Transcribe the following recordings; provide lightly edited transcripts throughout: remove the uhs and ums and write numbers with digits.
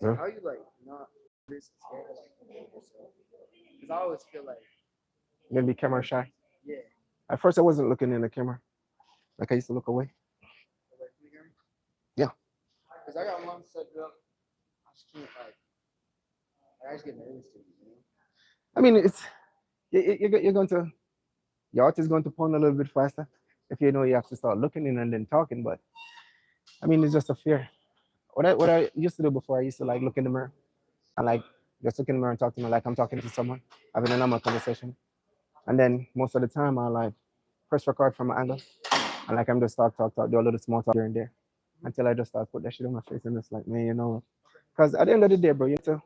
Yeah. How you like not this scared of like yourself? Because I always feel like, Then be camera shy. yeah, At first, I wasn't looking in the camera. Like I used to look away. away from the camera. Yeah. Because I got one set up. I just can't I just get nervous to it. I mean, it's you're going to your heart is going to pound a little bit faster if you know you have to start looking in and then talking. But I mean, it's just a fear. What I used to do before, I used to like look in the mirror and like just look in the mirror and talk to me like I'm talking to someone, having a normal conversation. And then most of the time, I like press record from an angle and like I'm just talk, do a little small talk here and there until I just start put that shit on my face and just like, man, you know, because at the end of the day, bro, you need to,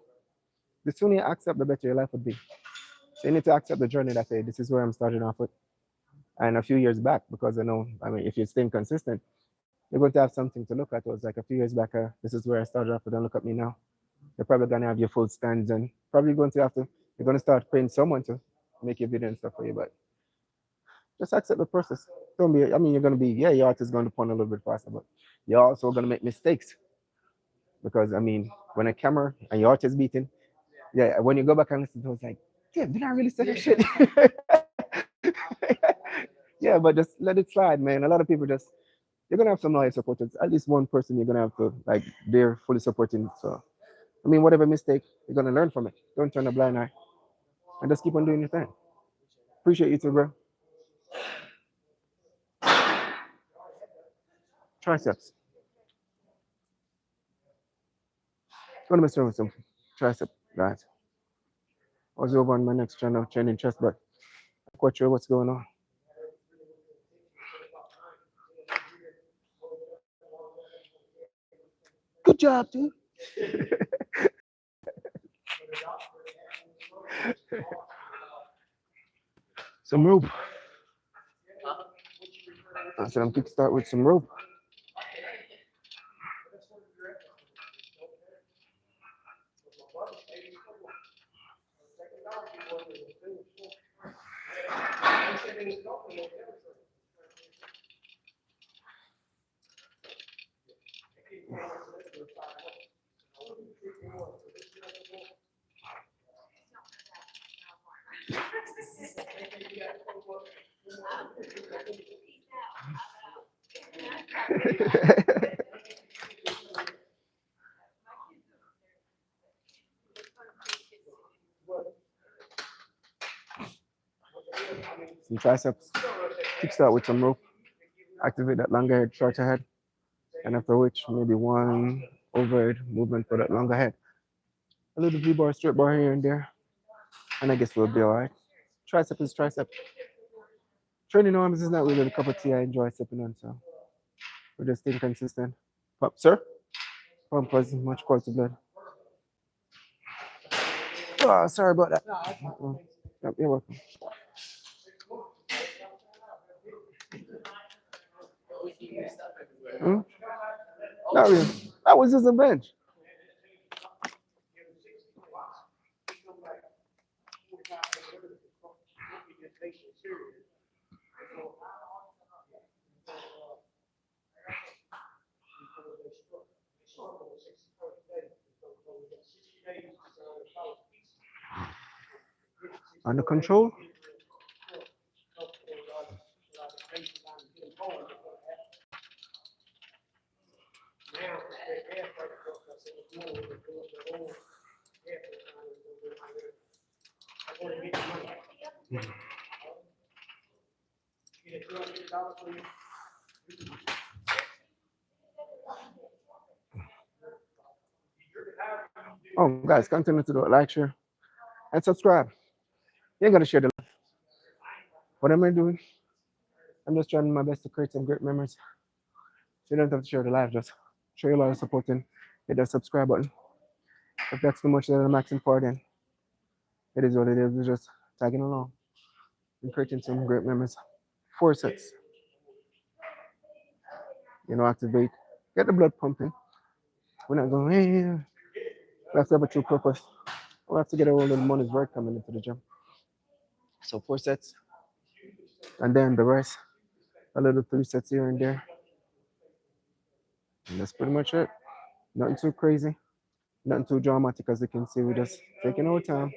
the sooner you accept, the better your life would be. So you need to accept the journey that, hey, this is where I'm starting off with. And a few years back, because I know, I mean, if you're staying consistent, you're going to have something to look at. It was like a few years back, this is where I started off, but don't look at me now. You're probably going to have your full stands and probably going to have to, you're going to start paying someone to make your video and stuff for you. But just accept the process. Don't be, I mean, you're going to be, yeah, your art is going to point a little bit faster, but you're also going to make mistakes. Because, I mean, when a camera and your art is beating, yeah, when you go back and listen to it, it's like, damn, did I really say that shit? Yeah, but just let it slide, man. A lot of people just, you're gonna have some loyal supporters. At least one person you're gonna have to like they're fully supporting. So I mean, whatever mistake, you're gonna learn from it. Don't turn a blind eye and just keep on doing your thing. Appreciate you too, bro. Triceps. Gonna mess around with some tricep, guys. I was over on my next channel training chest, but I'm quite sure what's going on. Good job, dude. Some rope. I said I'm kickstart with some rope. Some triceps. Kickstart with some rope. Activate that longer head, shorter head, and after which maybe one overhead movement for that longer head. A little V-bar, straight bar here and there, and I guess we'll be all right. Tricep is tricep. Training arms is not really the cup of tea I enjoy sipping on, so we're just staying consistent. Pump, sir. Pump as much quality blood. Oh, sorry about that. Yep, you're welcome. Hmm? Not really. That was just a bench. Under control. Oh, guys, continue to do a like, share, and subscribe. You ain't gotta share the. What am I doing? I'm just trying my best to create some great memories. So you don't have to share the live, just show you a lot of support and hit that subscribe button. If that's too much that I'm asking for, then it is what it is. It's just tagging along and creating some great memories. 4 sets, activate, get the blood pumping. We're not going, hey, yeah. We have to have a true purpose. We have to get our own little money's worth coming into the gym. So 4 sets, and then the rest, a little 3 sets here and there. And that's pretty much it. Nothing too crazy. Nothing too dramatic, as you can see. We're just taking our time,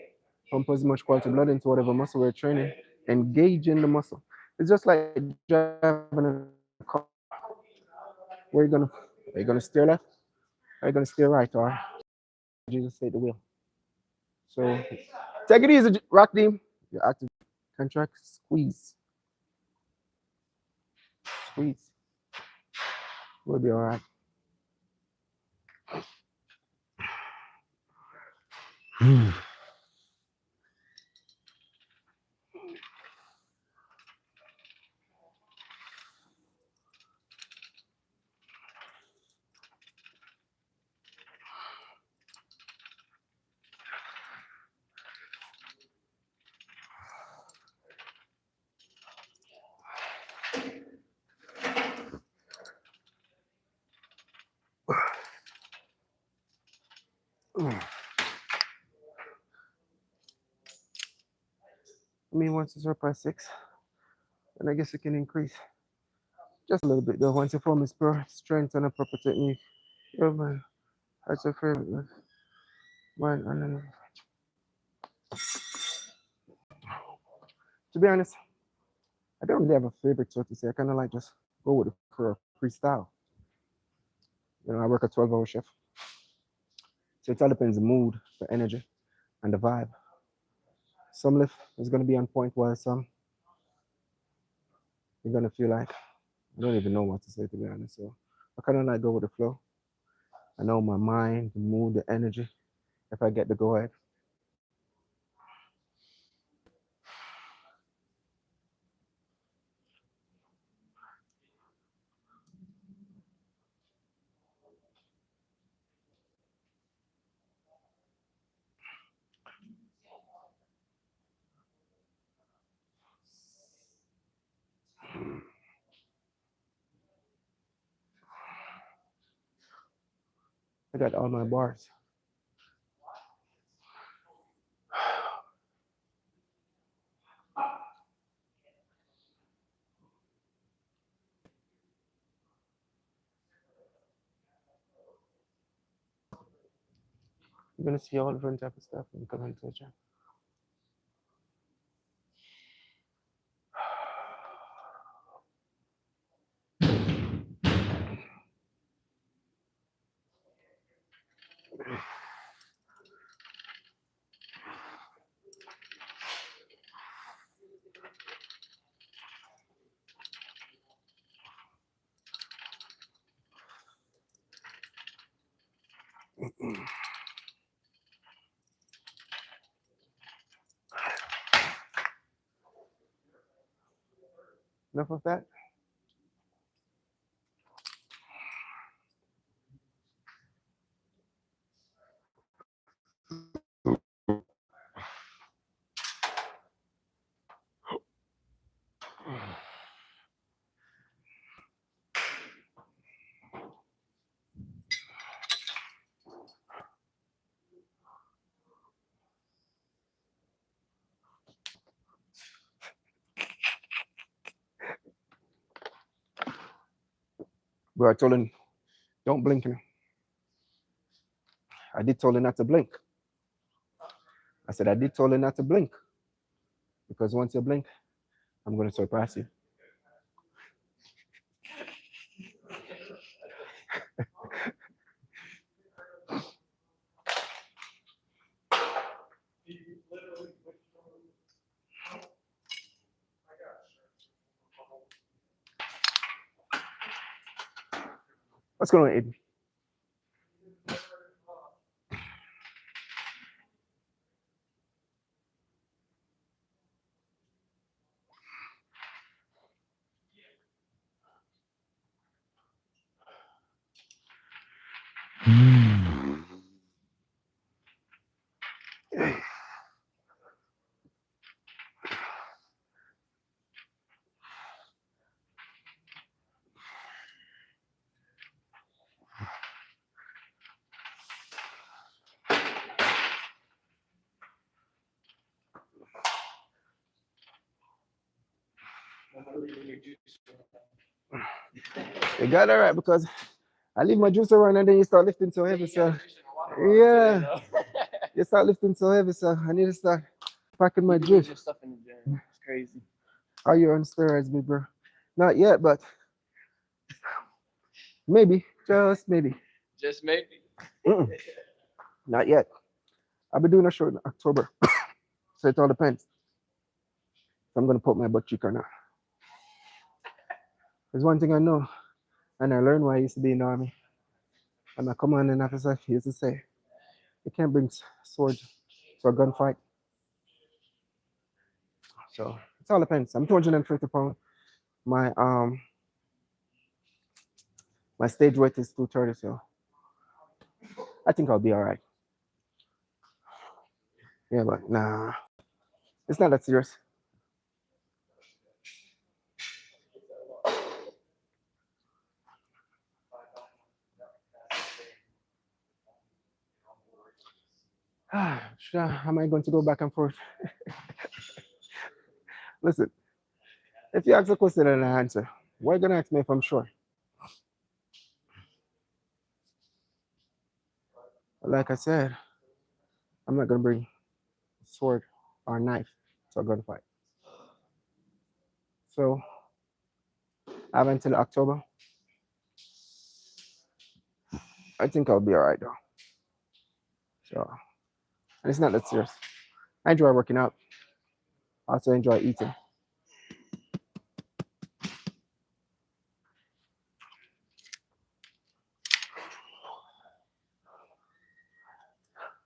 pump as much quality blood into whatever muscle we're training, engaging the muscle. It's just like driving a car. Where are you gonna steer left? Are you gonna steer right, or you just take the wheel? So take it easy, rock team. You active, contract, squeeze, squeeze. We'll be all right. I mean, once you surpass 6, then I guess you can increase just a little bit though. Once you form is pure strength and a proper technique. Yeah, man. That's your favorite, man. Mine, and then, to be honest, I don't really have a favorite, so to say. I kind of like just go with the freestyle. I work a 12-hour shift. So it all depends the mood, the energy, and the vibe. Some lift is going to be on point, while some you're going to feel like, I don't even know what to say, to be honest. So I kind of like go with the flow. I know my mind, the mood, the energy. If I get the go ahead, I got all my bars. You're going to see all different type of stuff in the comment section. Enough of that. Bro, I told him, don't blink. I did tell him not to blink. I said, I did tell him not to blink. Because once you blink, I'm going to surpass you. What's going on, Aiden? You got it right, because I leave my juice around and then you start lifting so heavy. So Yeah, you start lifting so heavy, so I need to start packing my You lose juice. your stuff in the gym. It's crazy. Are you on steroids, big bro? Not yet, but maybe, just maybe. Just maybe. Mm-mm, not yet. I'll be doing a show in October, so it all depends if I'm gonna put my butt cheek or not. There's one thing I know, and I learned why I used to be in the army. And my commanding officer used to say, "You can't bring sword to a gunfight." So it all depends. I'm 250 pounds. My my stage weight is 230, so I think I'll be all right. Yeah, but nah, it's not that serious. Am I going to go back and forth? Listen, if you ask a question and I answer, why are you gonna ask me if I'm sure? Like I said, I'm not gonna bring sword or knife to a gunfight. So I have until October. I think I'll be all right though. So and it's not that serious. I enjoy working out. I also enjoy eating.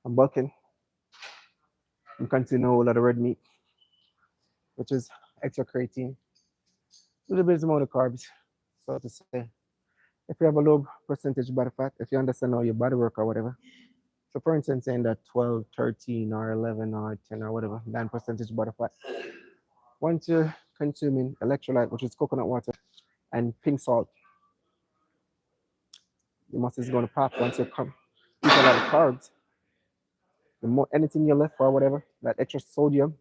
I'm bulking. I'm consuming a whole lot of red meat, which is extra creatine, a little bit amount of carbs. So to say, if you have a low percentage body fat, if you understand how your body work or whatever. So for instance, saying that 12, 13, or 11, or 10, or whatever, 9% body fat. Once you're consuming electrolyte, which is coconut water, and pink salt, your muscle is going to pop once you come eat a lot of carbs. The more anything you left or whatever, that extra sodium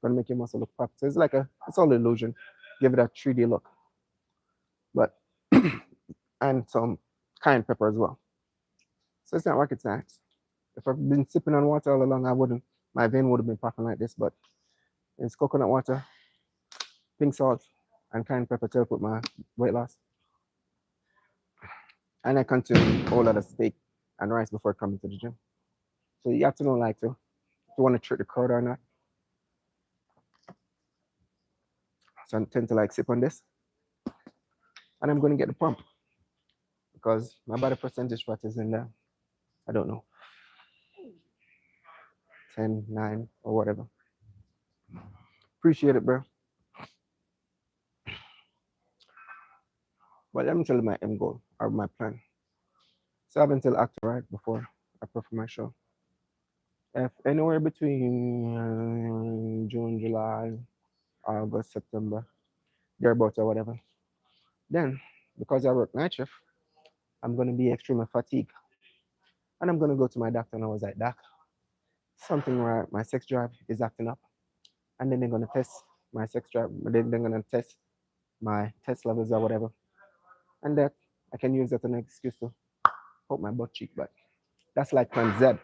gonna make your muscle look pop. So it's like it's all illusion. Give it a 3D look. But and some cayenne pepper as well. So it's not rocket science. If I've been sipping on water all along, I wouldn't my vein would have been popping like this, but it's coconut water, pink salt, and cayenne pepper to help with my weight loss. And I consume a whole lot of steak and rice before coming to the gym. So you have to know like to if you want to trick the crowd or not. So I tend to like sip on this, and I'm going to get the pump because my body percentage fat is in there. I don't know, 10, 9, or whatever. Appreciate it, bro. But let me tell you my end goal or my plan. So I have until October right before I perform my show. If anywhere between June, July, August, September, thereabouts or whatever, then because I work night shift, I'm gonna be extremely fatigued, and I'm gonna go to my doctor and I was like, Doc, something where my sex drive is acting up, and then they're gonna test my sex drive. Then they're gonna test my test levels or whatever, and that I can use that as an excuse to poke my butt cheek. But that's like plan Z,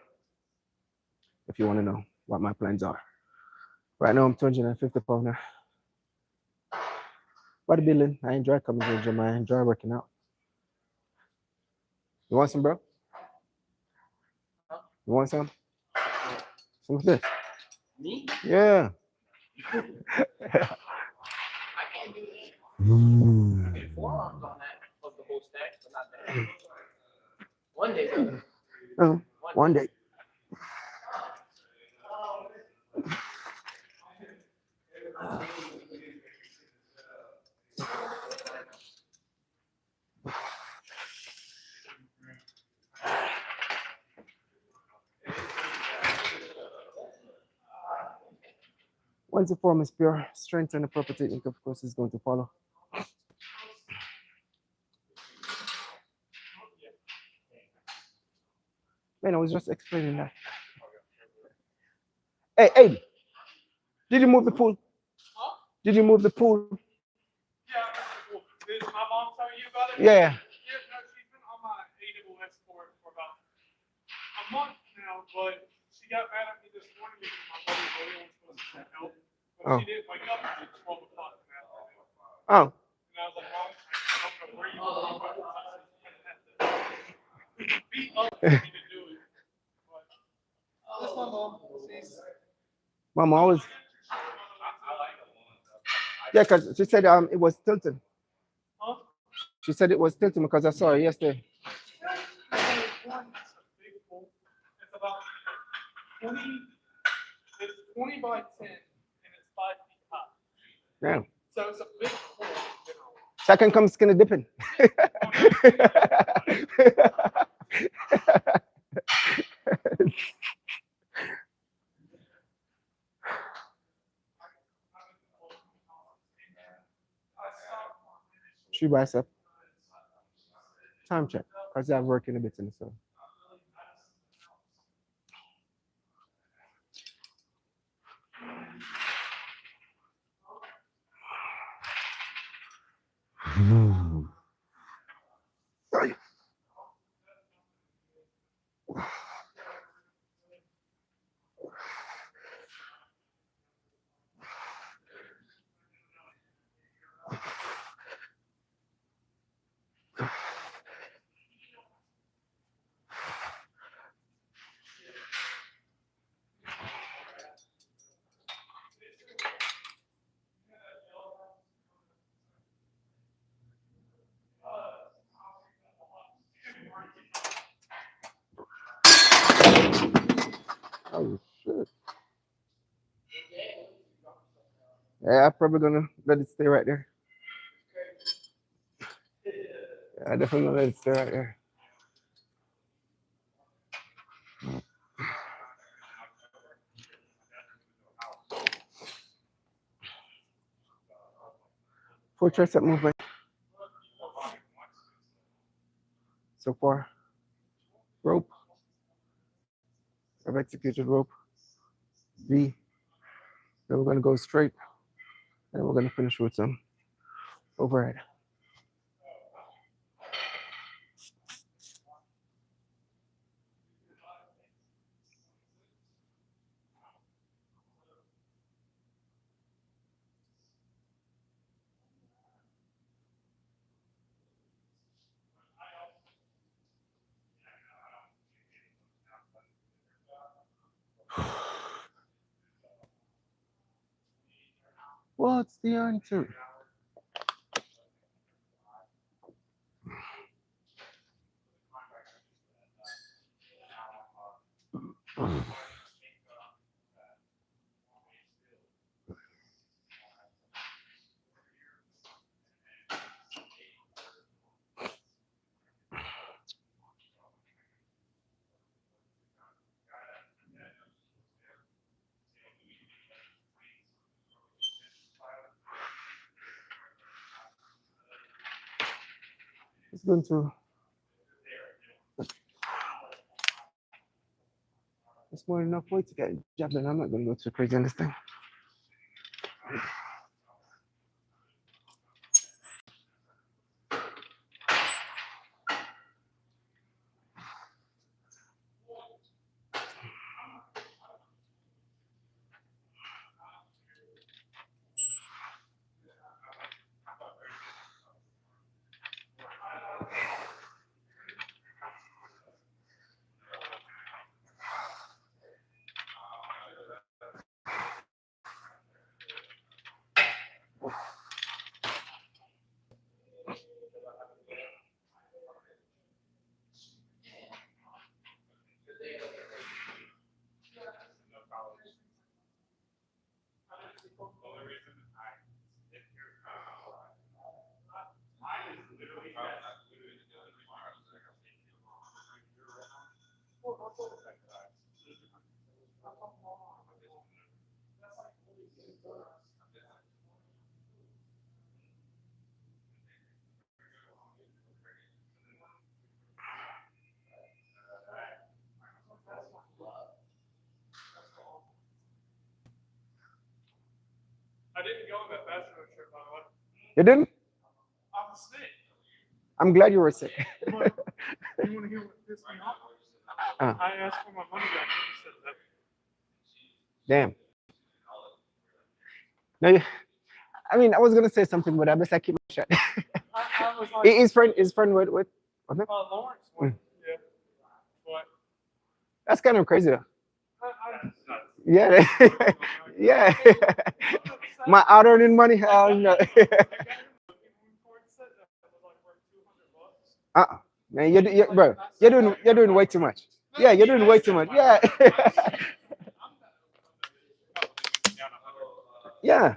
if you want to know what my plans are. Right now, I'm 250 pounds now. Bodybuilding, I enjoy coming to the gym. I enjoy working out. You want some, bro? You want some? Some of this? Me? Yeah. I can't do that. I can forearms on that of the whole stack, but not that. One day though. One day. Once the form is pure, strength and the proper technique, of course, is going to follow. Man, I was just explaining that. Hey, hey, did you move the pool? Huh? Did you move the pool? Yeah, well, did my mom tell you about it? Yeah. Yeah, no, she's been on my AWS for about a month now, but she got mad at me this morning because my buddy William was supposed to send help, but Oh. she didn't wake up until 12 o'clock in the afternoon. Oh. And I was like, Mom, I don't know where you are, but you're gonna have to be up for me to do it. But that's my mom. She's Mom always. Yeah, because she said it was tilting. huh? She said it was tilting because I saw her yesterday. It's a big pool. It's about 20. It's 20 by 10, and it's 5 feet high. Yeah. So it's a big pool in general. So I can come skinny dipping. Tree bicep. Time check. Because I'm working a bit in the sun. Oh shit. Yeah, I'm probably gonna let it stay right there. Yeah, I definitely gonna let it stay right there. Full tricep movement so far. Rope. I've executed rope. V. Then we're gonna go straight. And we're gonna finish with some overhead. What's the answer? It's going to. It's more than enough weight to get a job done. I'm not gonna go too crazy on this thing. I didn't go on that basketball trip, by the way. You didn't? I'm sick. I'm glad you were sick. You want to hear what pissed me off? I asked for my money back, and he said that. Damn. No, I mean, I was gonna say something, but I best I keep my shut. I was like, His friend with what's that? Lawrence went, yeah, but That's kind of crazy though. I Yeah, yeah. My out earning money, hell no. Uh-uh. Man, bro, you're doing way too much. Yeah, you're doing way too much. Yeah. Yeah.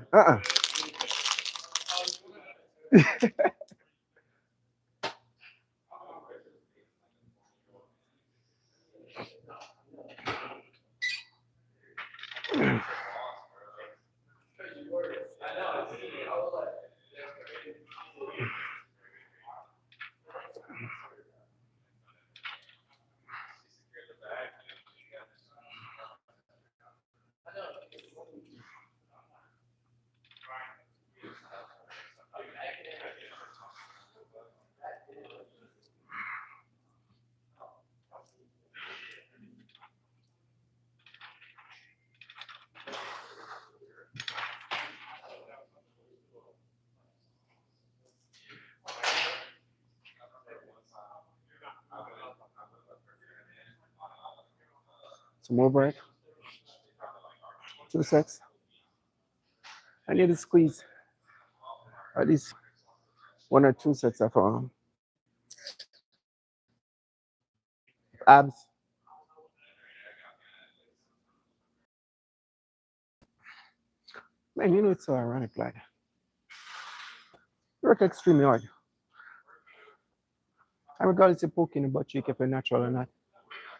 Some more bread. 2 sets. I need to squeeze at least 1 or 2 sets of abs. Man, it's so ironic. Like, you work extremely hard. And regardless of poking the butt cheek, if you're natural or not,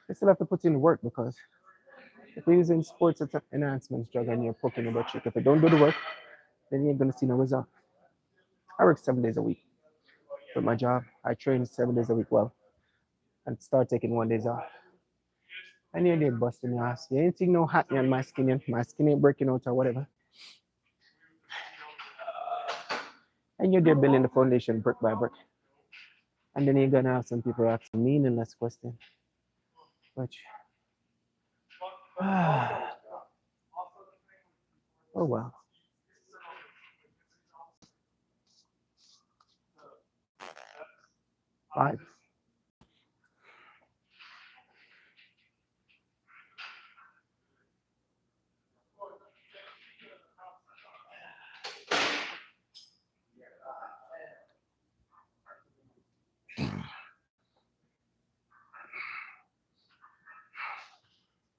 you still have to put in the work because if you're using sports enhancements drug and you're poking the butt cheek, if you don't do the work, then you ain't gonna see no result. I work 7 days a week with my job. I train 7 days a week well and start taking 1 days off. And you're there busting your ass. You ain't seeing no hot on my skin, my skin ain't breaking out or whatever. And you're there building the foundation brick by brick. And then you're gonna have some people ask meaningless questions. Which oh well. Five.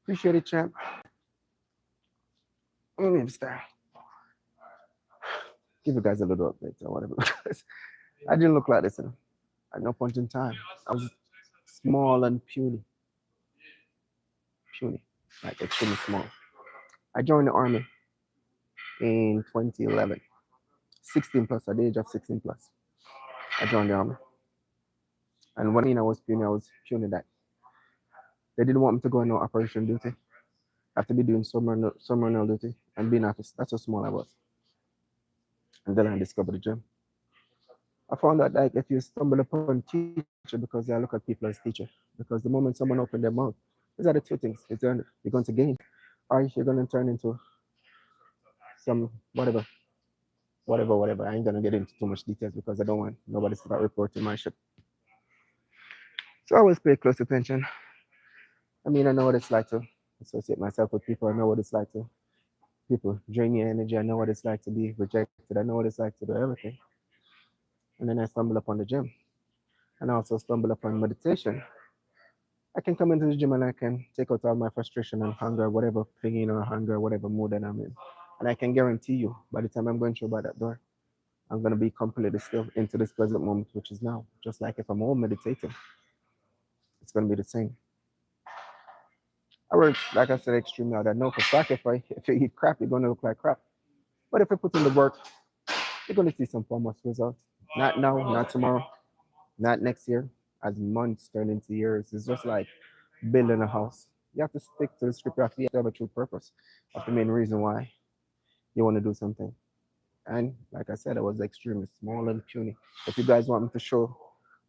Appreciate it, champ. Let me start. Give you guys a little update or whatever. I didn't look like this at no point in time. I was small and puny. Puny. Like extremely small. I joined the army in 2011. 16 plus, at the age of 16 plus. I joined the army. And when I was puny that. They didn't want me to go on no operation duty. I have to be doing summer duty and being office. That's how small I was. And then I discovered the gym. I found out like if you stumble upon teacher because I look at people as teacher. Because the moment someone opened their mouth, these are the two things. You're going to gain or you're going to turn into some whatever. I ain't going to get into too much details because I don't want nobody to start reporting my shit. So I always pay close attention. I mean, I know what it's like to associate myself with people. I know what it's like to people drain your energy. I know what it's like to be rejected. I know what it's like to do everything. And then I stumble upon the gym. And I also stumble upon meditation. I can come into the gym and I can take out all my frustration and hunger, whatever pain or hunger, whatever mood that I'm in. And I can guarantee you, by the time I'm going through by that door, I'm going to be completely still into this present moment, which is now. Just like if I'm home meditating, it's going to be the same. I work, like I said, extremely hard. I know for fact if you eat crap, you're going to look like crap. But if you put in the work, you're going to see some form of result. Not now, not tomorrow, not next year. As months turn into years, it's just like building a house. You have to stick to the script. You have to have a true purpose. That's the main reason why you want to do something. And like I said, I was extremely small and puny. If you guys want me to show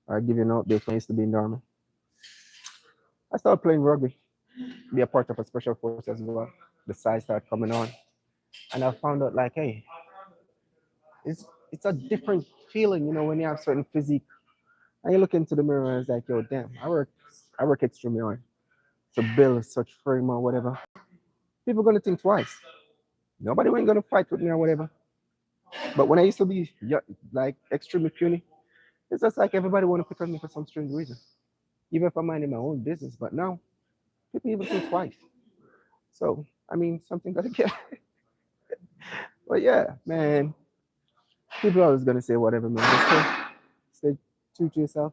or give you an update when I used to be in the army, I started playing rugby, be a part of a special force as well. The size started coming on, and I found out like, hey, it's a different feeling, when you have certain physique and you look into the mirror and it's like, yo, damn, I work extremely hard to build such frame or whatever. People gonna think twice. Nobody ain't gonna fight with me or whatever. But when I used to be like extremely puny, it's just like everybody want to pick on me for some strange reason, even if I'm minding my own business. But now people even think twice. So I mean, something gotta get. But yeah, man, people are always gonna say whatever, man. Just stay true to yourself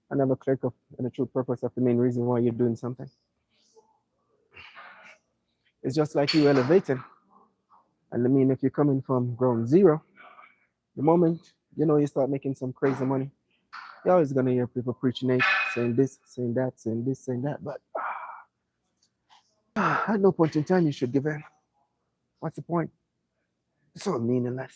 and have a clear up and a true purpose of the main reason why you're doing something. It's just like you elevating. And I mean, if you're coming from ground zero, the moment you start making some crazy money, you're always gonna hear people preaching it, saying this, saying that, saying this, saying that. But at no point in time you should give in. What's the point? It's so meaningless.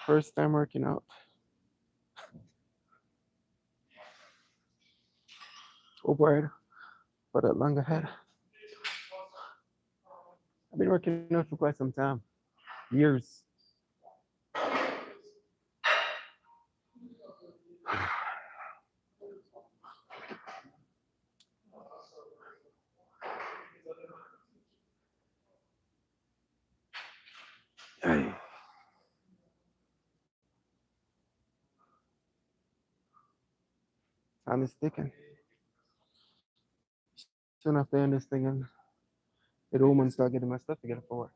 First time working out, overhead, but that long ahead. I've been working out for quite some time, years. Hey, time is ticking. Soon after end this thing, and the woman start getting my stuff together for work.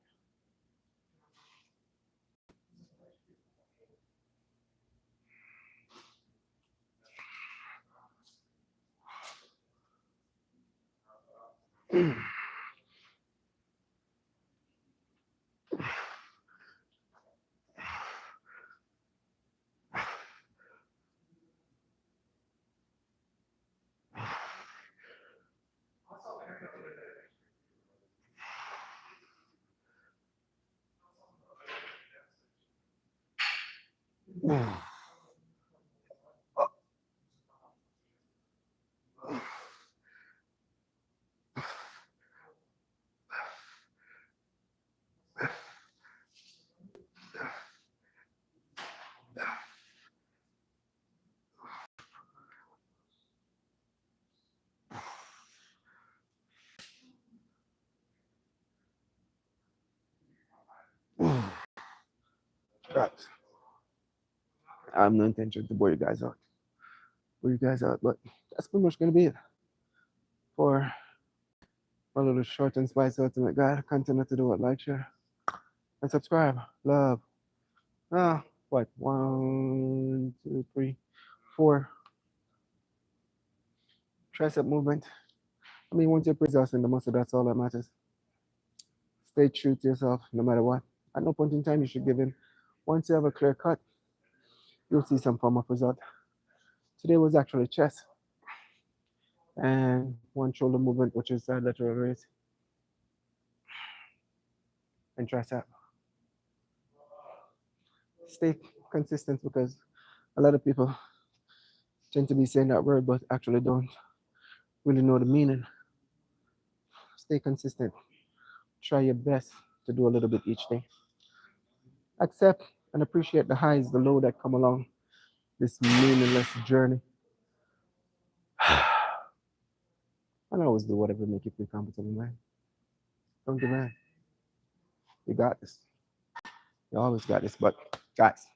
Right. I have no intention to bore you guys out, but that's pretty much gonna be it for my little short and spicy ultimate guide. Continue to do what, like, share, and subscribe. Love. What? One, two, three, four. Tricep movement. I mean, once you're exhausting the muscle, that's all that matters. Stay true to yourself no matter what. At no point in time you should give in. Once you have a clear cut, you'll see some form of result. Today was actually chest and one shoulder movement, which is side lateral raise and tricep. Stay consistent because a lot of people tend to be saying that word but actually don't really know the meaning. Stay consistent. Try your best to do a little bit each day. Accept and appreciate the highs, the low that come along this meaningless journey. And always do whatever make you feel comfortable, man. Don't give man. You got this. You always got this. But guys,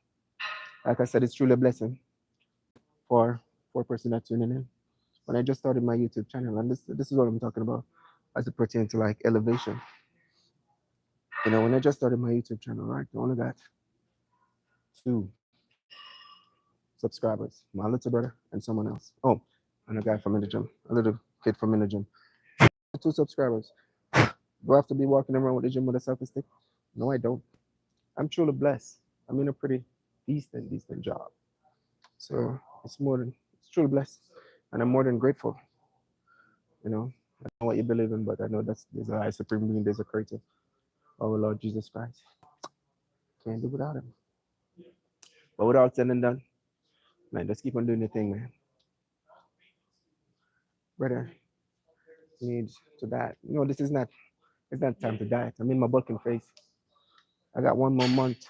like I said, it's truly a blessing for a person that's tuning in. When I just started my YouTube channel, and this is what I'm talking about as it pertains to like elevation. When I just started my YouTube channel, right, I only got 2 subscribers, my little brother and someone else. Oh, and a guy from in the gym, a little kid from in the gym. 2 subscribers. Do I have to be walking around with the gym with a selfie stick? No, I don't. I'm truly blessed. I'm in a pretty decent job. So it's truly blessed. And I'm more than grateful. I don't know what you believe in, but I know there's a high supreme being, there's a creator, our Lord Jesus Christ. Can't do without him. But without said and done, man, just keep on doing your thing, man. Brother, you need to diet. This is not it's not time to diet. I'm in my bulking phase. I got 1 more month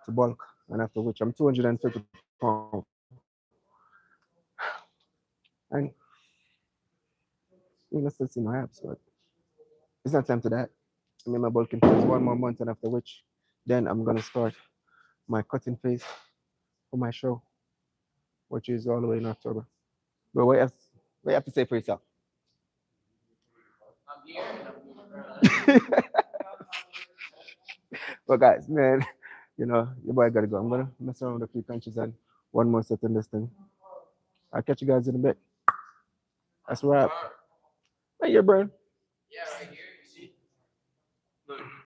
to bulk, and after which I'm 250 pounds. And still see my abs, but it's not time to diet. I'm in my bulking phase 1 more month, and after which then I'm gonna start my cutting phase for my show, which is all the way in October. But what you have to say for yourself? I'm here and I'm here. But guys, man, your boy gotta go. I'm gonna mess around with a few punches and one more set in this thing. I'll catch you guys in a bit. That's a wrap. Hey, your bro.